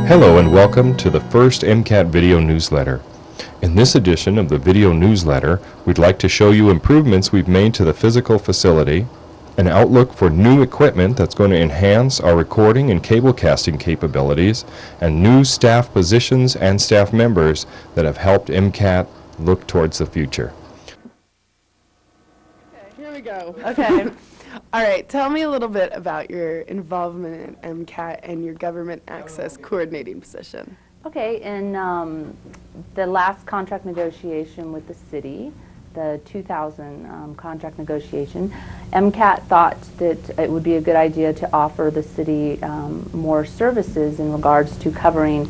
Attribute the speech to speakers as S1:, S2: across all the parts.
S1: Hello and welcome to the first MCAT video newsletter. In this edition of the video newsletter, we'd like to show you improvements we've made to the physical facility, an outlook for new equipment that's going to enhance our recording and cable casting capabilities, and new staff positions and staff members that have helped MCAT look towards the future.
S2: Okay, here we go. Okay. All right, tell me a little bit about your involvement in MCAT and your government access coordinating position.
S3: Okay, in the last contract negotiation with the city, the 2000 contract negotiation, MCAT thought that it would be a good idea to offer the city more services in regards to covering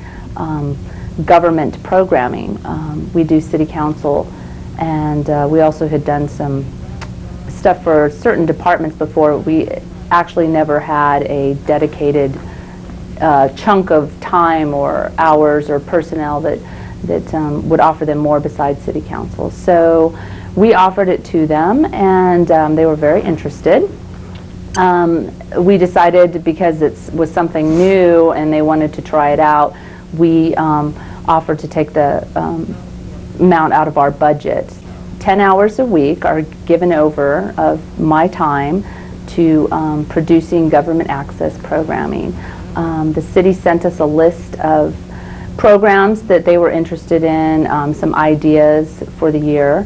S3: government programming. We do city council, and we also had done some stuff for certain departments before. We actually never had a dedicated chunk of time or hours or personnel that would offer them more besides city council. So we offered it to them, and they were very interested. We decided, because it was something new and they wanted to try it out, we offered to take the amount out of our budget. 10 hours a week are given over of my time to producing government access programming. The city sent us a list of programs that they were interested in, some ideas for the year.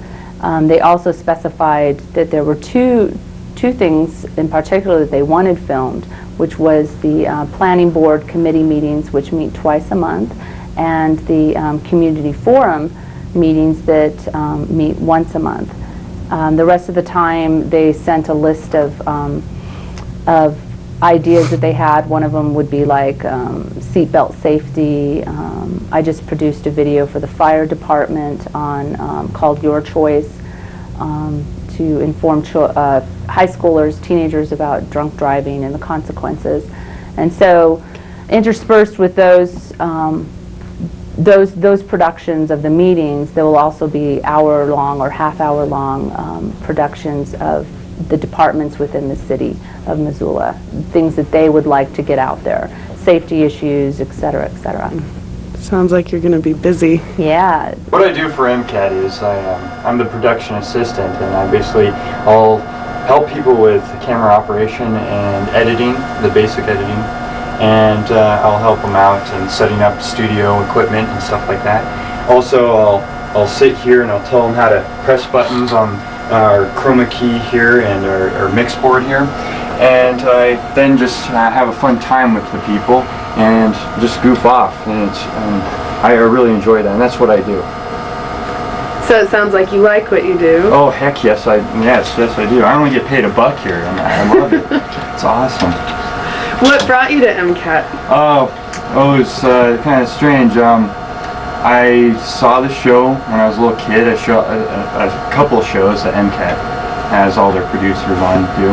S3: They also specified that there were two things in particular that they wanted filmed, which was the planning board committee meetings, which meet twice a month, and the community forum meetings that meet once a month. The rest of the time they sent a list of ideas that they had. One of them would be like seatbelt safety. I just produced a video for the fire department on called Your Choice to inform high schoolers, teenagers about drunk driving and the consequences. And so interspersed with those productions of the meetings, there will also be hour-long or half-hour-long productions of the departments within the city of Missoula, things that they would like to get out there, safety issues, et cetera, et cetera.
S2: Sounds like you're going to be busy.
S3: Yeah.
S4: What I do for MCAT is I'm the production assistant, and I'll help people with camera operation and editing, the basic editing, and I'll help them out in setting up studio equipment and stuff like that. Also, I'll sit here and I'll tell them how to press buttons on our chroma key here and our mix board here, and I then just have a fun time with the people and just goof off, and I really enjoy that, and that's what I do.
S2: So it sounds like you like what you do.
S4: Oh heck yes, yes I do. I only get paid $1 here, and I love it. It's awesome.
S2: What brought you to MCAT?
S4: Oh, it's kind of strange. I saw the show when I was a little kid. I saw a couple of shows that MCAT has all their producers on do,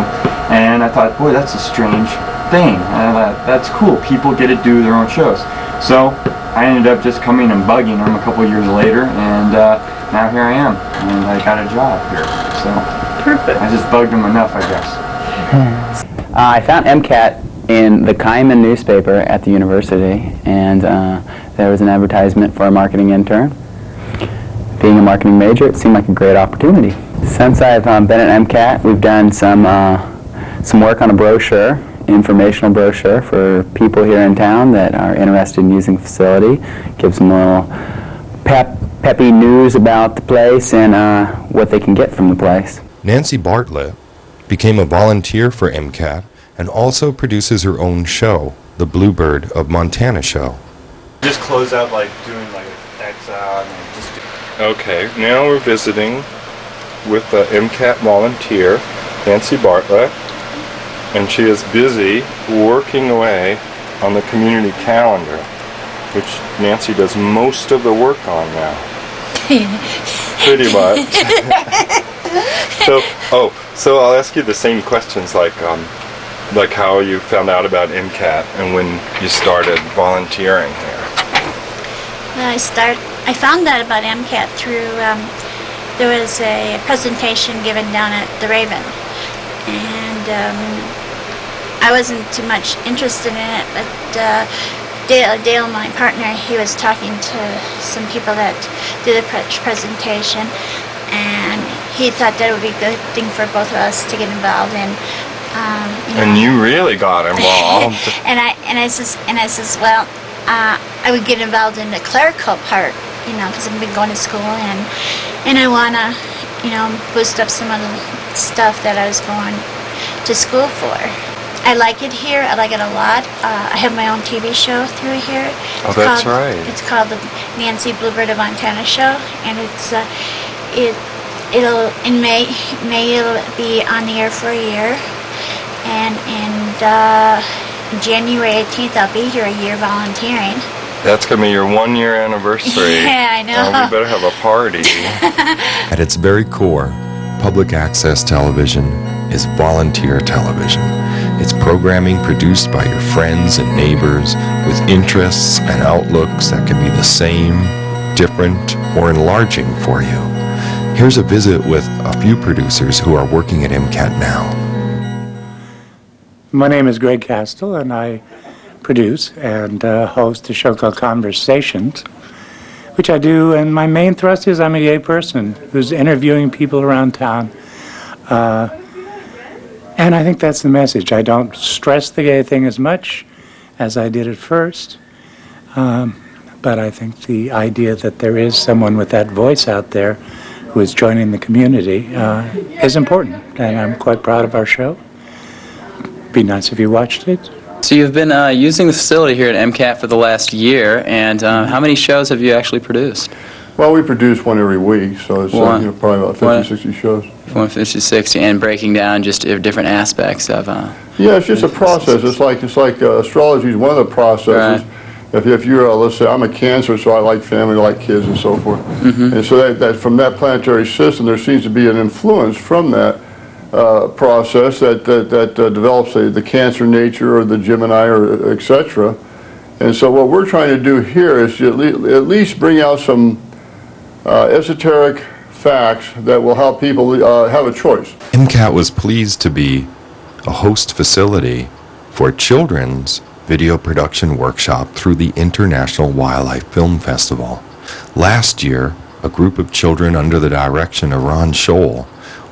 S4: and I thought, boy, that's a strange thing. And I thought, that's cool. People get to do their own shows. So I ended up just coming and bugging them a couple years later, and now here I am, and I got a job here. So
S2: perfect.
S4: I just bugged them enough, I guess.
S5: I found MCAT in the Kaiman newspaper at the university, and there was an advertisement for a marketing intern. Being a marketing major, it seemed like a great opportunity. Since I've been at MCAT, we've done some work on a brochure, informational brochure for people here in town that are interested in using the facility. Gives them a little peppy news about the place and what they can get from the place.
S1: Nancy Bartlett became a volunteer for MCAT and also produces her own show, the Bluebird of Montana Show.
S4: Just close out like doing like X out and just.
S1: Okay, now we're visiting with the MCAT volunteer, Nancy Bartlett, and she is busy working away on the community calendar, which Nancy does most of the work on now. Pretty much. So I'll ask you the same questions, like how you found out about MCAT and when you started volunteering here.
S6: I found out about MCAT through, there was a presentation given down at the Raven, and I wasn't too much interested in it, but Dale, my partner, he was talking to some people that did the presentation, and he thought that it would be a good thing for both of us to get involved in.
S1: And you really got involved.
S6: and I says, well, I would get involved in the clerical part, because I've been going to school, and I wanna, boost up some of the stuff that I was going to school for. I like it here. I like it a lot. I have my own TV show through here.
S1: Oh, that's right.
S6: It's called the Nancy Bluebird of Montana Show, and it'll in May it'll be on the air for a year, and in January 18th I'll be here a year volunteering.
S1: That's going to be your 1-year anniversary.
S6: Yeah, I know.
S1: Oh, we better have a party. At its very core, public access television is volunteer television. It's programming produced by your friends and neighbors with interests and outlooks that can be the same, different, or enlarging for you. Here's a visit with a few producers who are working at MCAT now.
S7: My name is Greg Castle, and I produce and host a show called Conversations, which I do, and my main thrust is I'm a gay person who's interviewing people around town. And I think that's the message. I don't stress the gay thing as much as I did at first, but I think the idea that there is someone with that voice out there who is joining the community is important, and I'm quite proud of our show. Be nice if you watched it.
S5: So you've been using the facility here at MCAT for the last year, and how many shows have you actually produced?
S8: Well, we produce one every week, so it's probably about 50, 60 shows.
S5: 150, 60, and breaking down just different aspects of...
S8: Yeah, it's just a process. It's like astrology is one of the processes. Right. If you're, let's say, I'm a Cancer, so I like family, I like kids, and so forth. Mm-hmm. And so that from that planetary system, there seems to be an influence from that process that develops the Cancer nature or the Gemini or etc. And so what we're trying to do here is to at least bring out some esoteric facts that will help people have a choice.
S1: MCAT was pleased to be a host facility for a children's video production workshop through the International Wildlife Film Festival. Last year, a group of children under the direction of Ron Scholl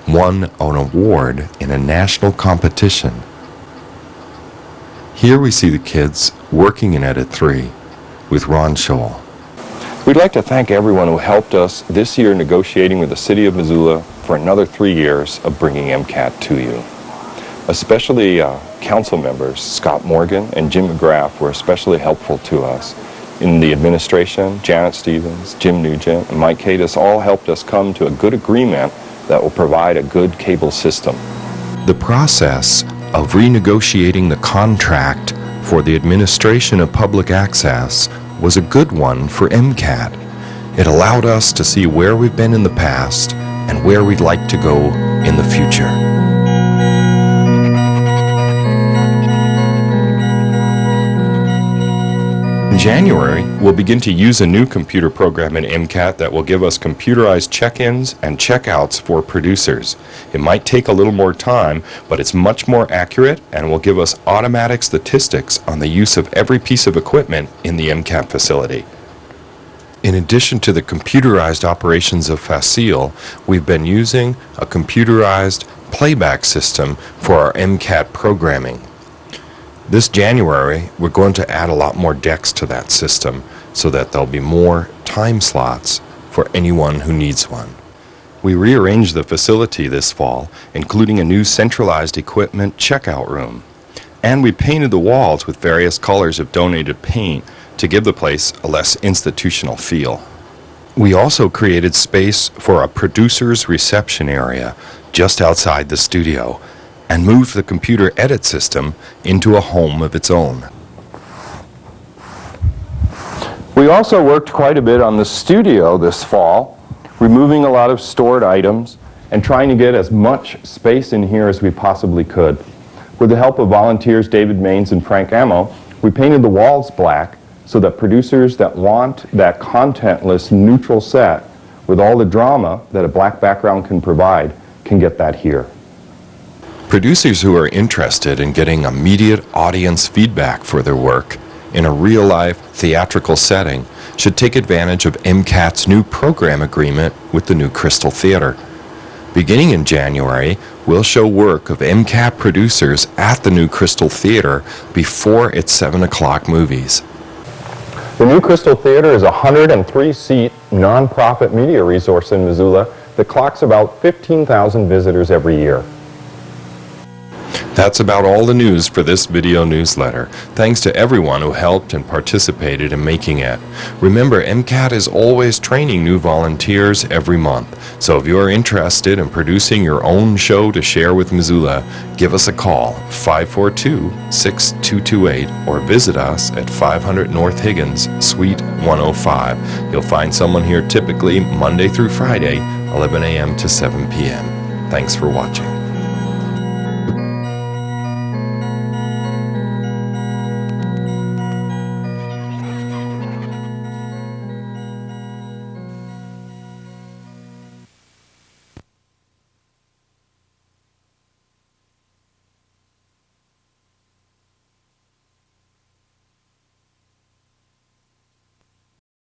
S1: won an award in a national competition. Here we see the kids working in Edit 3 with Ron Scholl. We'd like to thank everyone who helped us this year negotiating with the City of Missoula for another 3 years of bringing MCAT to you. Especially council members Scott Morgan and Jim McGrath were especially helpful to us. In the administration, Janet Stevens, Jim Nugent, and Mike Cadis all helped us come to a good agreement that will provide a good cable system. The process of renegotiating the contract for the administration of public access was a good one for MCAT. It allowed us to see where we've been in the past and where we'd like to go in the future. In January, we'll begin to use a new computer program in MCAT that will give us computerized check-ins and check-outs for producers. It might take a little more time, but it's much more accurate and will give us automatic statistics on the use of every piece of equipment in the MCAT facility. In addition to the computerized operations of Facile, we've been using a computerized playback system for our MCAT programming. This January, we're going to add a lot more decks to that system so that there'll be more time slots for anyone who needs one. We rearranged the facility this fall, including a new centralized equipment checkout room. And we painted the walls with various colors of donated paint to give the place a less institutional feel. We also created space for a producer's reception area just outside the studio, and moved the computer edit system into a home of its own. We also worked quite a bit on the studio this fall, removing a lot of stored items and trying to get as much space in here as we possibly could. With the help of volunteers David Maines and Frank Ammo, we painted the walls black so that producers that want that contentless, neutral set with all the drama that a black background can provide can get that here. Producers who are interested in getting immediate audience feedback for their work in a real-life theatrical setting should take advantage of MCAT's new program agreement with the New Crystal Theater. Beginning in January, we'll show work of MCAT producers at the New Crystal Theater before its 7 o'clock movies. The New Crystal Theater is a 103-seat nonprofit media resource in Missoula that clocks about 15,000 visitors every year. That's about all the news for this video newsletter. Thanks to everyone who helped and participated in making it. Remember, MCAT is always training new volunteers every month. So if you're interested in producing your own show to share with Missoula, give us a call, 542-6228, or visit us at 500 North Higgins, Suite 105. You'll find someone here typically Monday through Friday, 11 a.m. to 7 p.m. Thanks for watching.